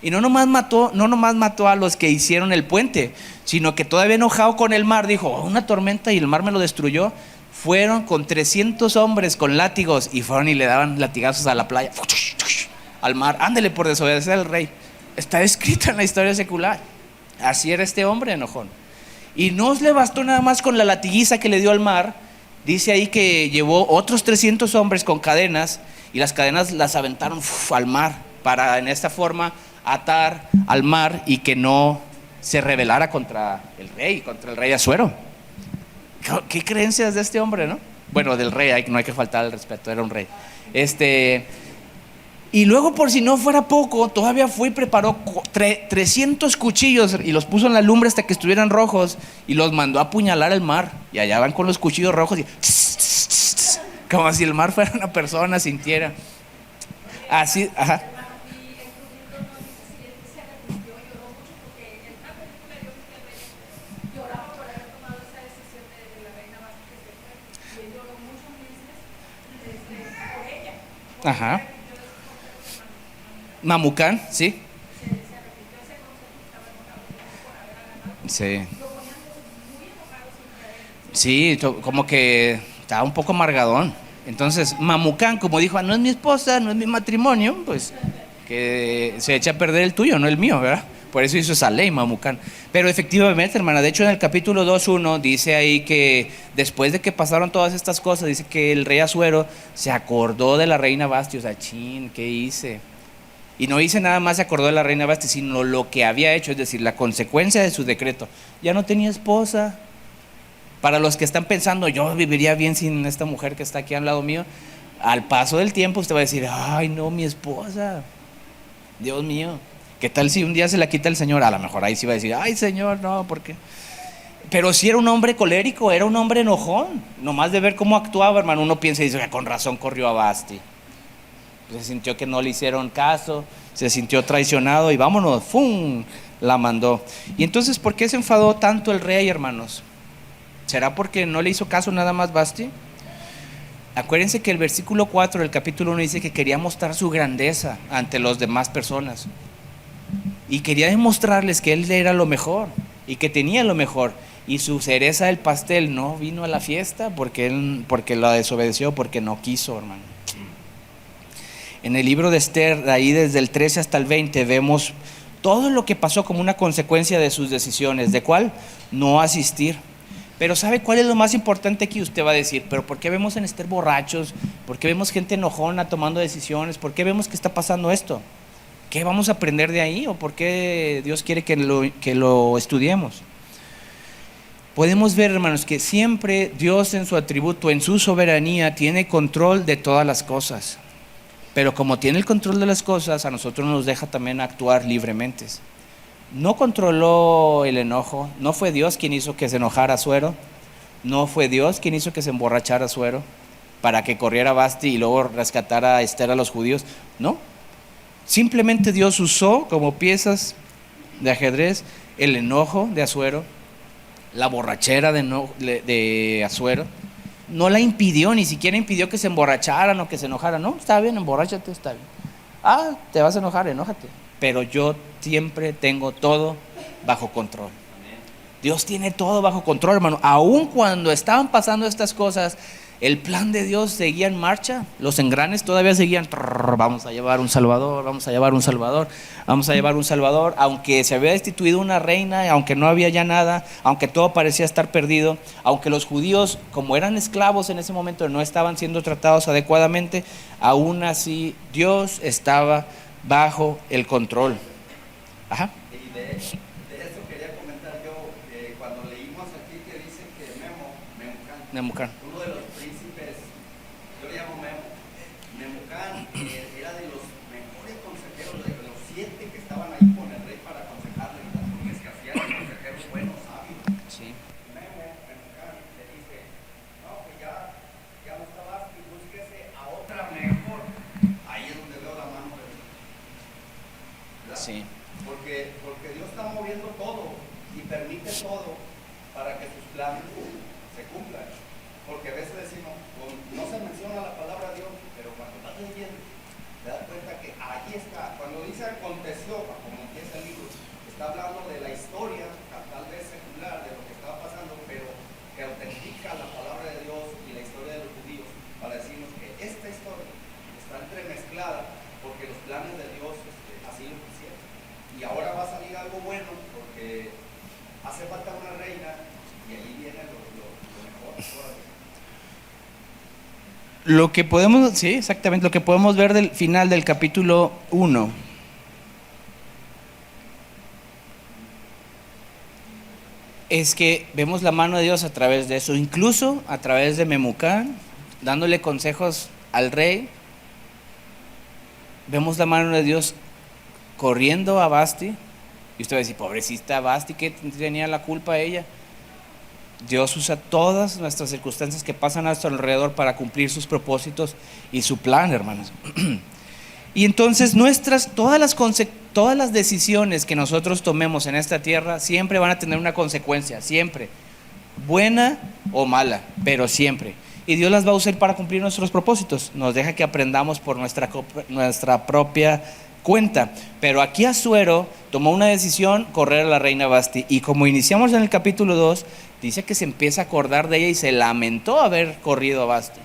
Y no nomás mató a los que hicieron el puente, sino que todavía enojado con el mar, dijo: una tormenta y el mar me lo destruyó. Fueron con 300 hombres con látigos y fueron y le daban latigazos a la playa, al mar. Ándele por desobedecer al rey. Está escrito en la historia secular. Así era este hombre enojón. Y no le bastó nada más con la latiguiza que le dio al mar. Dice ahí que llevó otros 300 hombres con cadenas, y las cadenas las aventaron al mar, para en esta forma atar al mar y que no se rebelara contra el rey Asuero. ¿Qué creencias de este hombre, no? Bueno, del rey, no hay que faltar al respeto, era un rey. Y luego, por si no fuera poco, todavía fue y preparó 300 cuchillos y los puso en la lumbre hasta que estuvieran rojos, y los mandó a apuñalar al mar. Y allá van con los cuchillos rojos y como si el mar fuera una persona, sintiera. Así, ajá. Ajá. Mamucán, sí. Sí. Sí, como que estaba un poco amargadón. Entonces, Mamucán, como dijo: no es mi esposa, no es mi matrimonio, pues que se echa a perder el tuyo, no el mío, ¿verdad? Por eso hizo esa ley, Mamucán. Pero efectivamente, hermana, de hecho en el capítulo 2:1 dice ahí que después de que pasaron todas estas cosas, dice que el rey Asuero se acordó de la reina Vasti. O sea, chin, ¿qué hice? Y no hice nada más, se acordó de la reina Vasti, sino lo que había hecho, es decir, la consecuencia de su decreto. Ya no tenía esposa. Para los que están pensando: yo viviría bien sin esta mujer que está aquí al lado mío, al paso del tiempo usted va a decir: ay, no, mi esposa, Dios mío, ¿qué tal si un día se la quita el Señor? A lo mejor ahí sí va a decir: ay, Señor, no, ¿por qué? Pero sí era un hombre colérico, era un hombre enojón. Nomás de ver cómo actuaba, hermano, uno piensa y dice: con razón corrió a Vasti. Se sintió que no le hicieron caso, se sintió traicionado y vámonos, ¡fum!, la mandó. Y entonces, ¿por qué se enfadó tanto el rey, hermanos? ¿Será porque no le hizo caso nada más Vasti? Acuérdense que el versículo 4 del capítulo 1 dice que quería mostrar su grandeza ante las demás personas. Y quería demostrarles que él era lo mejor y que tenía lo mejor. Y su cereza del pastel no vino a la fiesta porque la desobedeció, porque no quiso, hermano. En el libro de Esther, de ahí desde el 13 hasta el 20, vemos todo lo que pasó como una consecuencia de sus decisiones. ¿De cuál? No asistir. Pero ¿sabe cuál es lo más importante aquí? Usted va a decir: ¿pero por qué vemos en Esther borrachos? ¿Por qué vemos gente enojona tomando decisiones? ¿Por qué vemos que está pasando esto? ¿Qué vamos a aprender de ahí? ¿O por qué Dios quiere que lo estudiemos? Podemos ver, hermanos, que siempre Dios en su atributo, en su soberanía, tiene control de todas las cosas. Pero como tiene el control de las cosas, a nosotros nos deja también actuar libremente. No controló el enojo, no fue Dios quien hizo que se enojara Asuero, no fue Dios quien hizo que se emborrachara Asuero para que corriera Vasti y luego rescatara a Esther a los judíos. No, simplemente Dios usó como piezas de ajedrez el enojo de Asuero, la borrachera de Asuero. No la impidió, ni siquiera impidió que se emborracharan o que se enojaran. No, está bien, emborráchate, está bien. Ah, te vas a enojar, enójate. Pero yo siempre tengo todo bajo control. Dios tiene todo bajo control, hermano. Aun cuando estaban pasando estas cosas, el plan de Dios seguía en marcha. Los engranes todavía seguían. Vamos a llevar un Salvador, vamos a llevar un Salvador, vamos a llevar un Salvador. Aunque se había destituido una reina, aunque no había ya nada, aunque todo parecía estar perdido, aunque los judíos, como eran esclavos en ese momento, no estaban siendo tratados adecuadamente, aún así Dios estaba bajo el control. Ajá. Y de eso quería comentar yo, cuando leímos aquí que dice que Memucán, uno de los príncipes, yo le llamo Memucán, era de los mejores consejeros, de los 7 que estaban ahí con el rey para aconsejarle, porque es que hacían consejeros buenos, sabios. permite todo para que sus planes se cumplan. Porque a veces decimos, no se menciona la palabra Dios, pero cuando estás leyendo, te das cuenta que ahí está. Cuando dice aconteció, como empieza el libro, está hablando de la historia, tal vez secular, de lo que estaba pasando, pero que autentica la palabra de Dios y la historia de los judíos para decirnos que esta historia está entremezclada porque los planes de Dios así lo quisieron. Y ahora va a salir algo bueno porque hace falta una reina y ahí viene lo mejor todavía. Lo que podemos, sí, exactamente, lo que podemos ver del final del capítulo 1. Es que vemos la mano de Dios a través de eso, incluso a través de Memucán, dándole consejos al rey. Vemos la mano de Dios corriendo a Vasti. Y usted va a decir, pobrecita Vasti, ¿qué tenía la culpa ella? Dios usa todas nuestras circunstancias que pasan a nuestro alrededor para cumplir sus propósitos y su plan, hermanos. Y entonces todas las decisiones que nosotros tomemos en esta tierra siempre van a tener una consecuencia, siempre, buena o mala, pero siempre. Y Dios las va a usar para cumplir nuestros propósitos. Nos deja que aprendamos por nuestra propia cuenta. Pero aquí Asuero tomó una decisión, correr a la reina Vasti. Y como iniciamos en el capítulo 2, dice que se empieza a acordar de ella y se lamentó haber corrido a Vasti.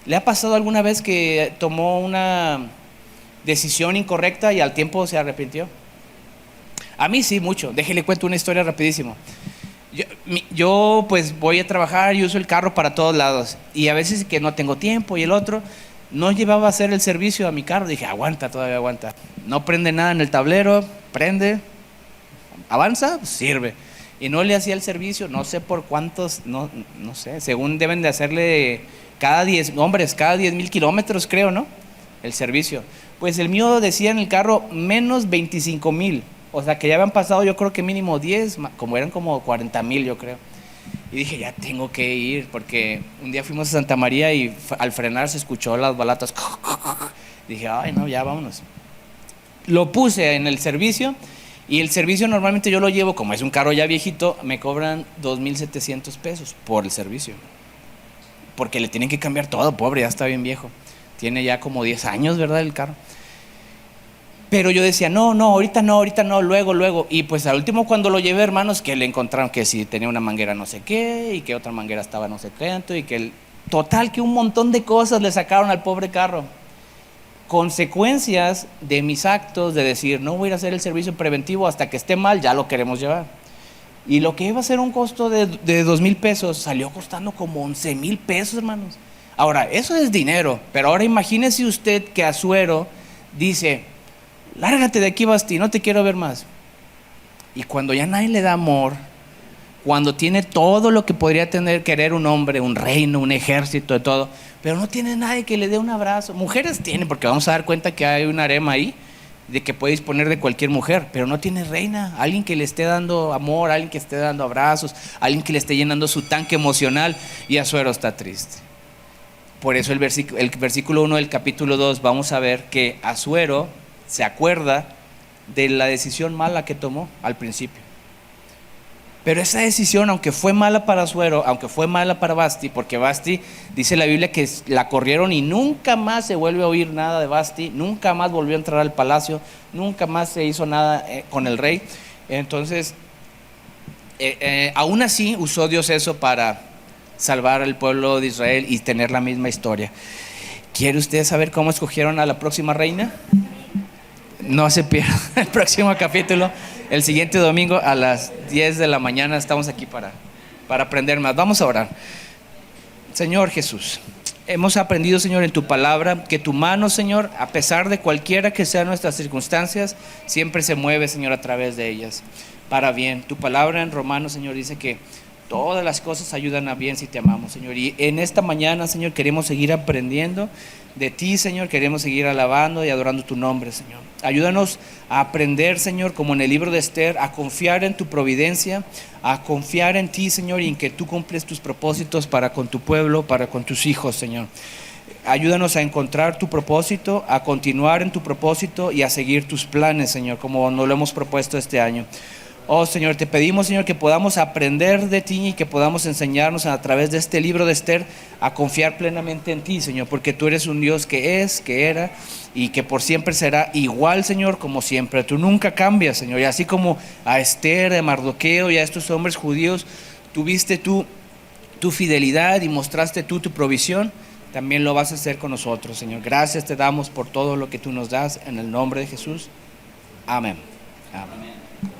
¿Le ha pasado alguna vez que tomó una decisión incorrecta y al tiempo se arrepintió? A mí sí, mucho. Déjele cuento una historia rapidísimo. Yo pues voy a trabajar y uso el carro para todos lados. Y a veces que no tengo tiempo y el otro no llevaba a hacer el servicio a mi carro. Dije, todavía aguanta. No prende nada en el tablero, prende, avanza, sirve. Y no le hacía el servicio, no sé por cuántos, no sé, según deben de hacerle cada 10,000 kilómetros, creo, ¿no? El servicio. Pues el mío decía en el carro menos 25,000. O sea que ya habían pasado, yo creo que mínimo 10, como eran como 40,000, yo creo. Y dije, ya tengo que ir, porque un día fuimos a Santa María y al frenar se escuchó las balatas. Dije, no, ya vámonos. Lo puse en el servicio. Y el servicio normalmente yo lo llevo, como es un carro ya viejito, me cobran 2,700 pesos por el servicio. Porque le tienen que cambiar todo, pobre, ya está bien viejo. Tiene ya como 10 años, ¿verdad? El carro. Pero yo decía, no, ahorita no, luego. Y pues al último cuando lo llevé, hermanos, que le encontraron que si tenía una manguera no sé qué, y que otra manguera estaba no sé cuánto, y que total que un montón de cosas le sacaron al pobre carro. Consecuencias de mis actos de decir, no voy a ir a hacer el servicio preventivo hasta que esté mal, ya lo queremos llevar. Y lo que iba a ser un costo de 2,000 pesos, salió costando como 11,000 pesos, hermanos. Ahora, eso es dinero, pero ahora imagínese usted que Asuero dice, lárgate de aquí, Basti, no te quiero ver más. Y cuando ya nadie le da amor, cuando tiene todo lo que podría querer un hombre, un reino, un ejército, de todo, pero no tiene nadie que le dé un abrazo. Mujeres tienen, porque vamos a dar cuenta que hay un harem ahí, de que puede disponer de cualquier mujer, pero no tiene reina, alguien que le esté dando amor, alguien que esté dando abrazos, alguien que le esté llenando su tanque emocional, y Asuero está triste. Por eso el versículo 1 del capítulo 2 vamos a ver que Asuero se acuerda de la decisión mala que tomó al principio. Pero esa decisión, aunque fue mala para Asuero, aunque fue mala para Vasti, porque Vasti, dice la Biblia que la corrieron y nunca más se vuelve a oír nada de Vasti, nunca más volvió a entrar al palacio, nunca más se hizo nada con el rey. Entonces, aún así usó Dios eso para salvar al pueblo de Israel y tener la misma historia. ¿Quiere usted saber cómo escogieron a la próxima reina? No se pierda el próximo capítulo. El siguiente domingo a las 10 de la mañana estamos aquí para aprender más. Vamos a orar. Señor Jesús, hemos aprendido, Señor, en tu palabra que tu mano, Señor, a pesar de cualquiera que sean nuestras circunstancias, siempre se mueve, Señor, a través de ellas para bien. Tu palabra en Romanos, Señor, dice que todas las cosas ayudan a bien si te amamos, Señor. Y en esta mañana, Señor, queremos seguir aprendiendo de ti, Señor. Queremos seguir alabando y adorando tu nombre, Señor. Ayúdanos a aprender, Señor, como en el libro de Esther, a confiar en tu providencia, a confiar en ti, Señor, y en que tú cumples tus propósitos para con tu pueblo, para con tus hijos, Señor. Ayúdanos a encontrar tu propósito, a continuar en tu propósito y a seguir tus planes, Señor, como nos lo hemos propuesto este año. Oh Señor, te pedimos, Señor, que podamos aprender de ti y que podamos enseñarnos a través de este libro de Esther a confiar plenamente en ti, Señor, porque tú eres un Dios que es, que era y que por siempre será igual, Señor, como siempre. Tú nunca cambias, Señor, y así como a Esther, a Mardoqueo y a estos hombres judíos tuviste tu fidelidad y mostraste tu provisión, también lo vas a hacer con nosotros, Señor. Gracias te damos por todo lo que tú nos das, en el nombre de Jesús. Amén. Amén.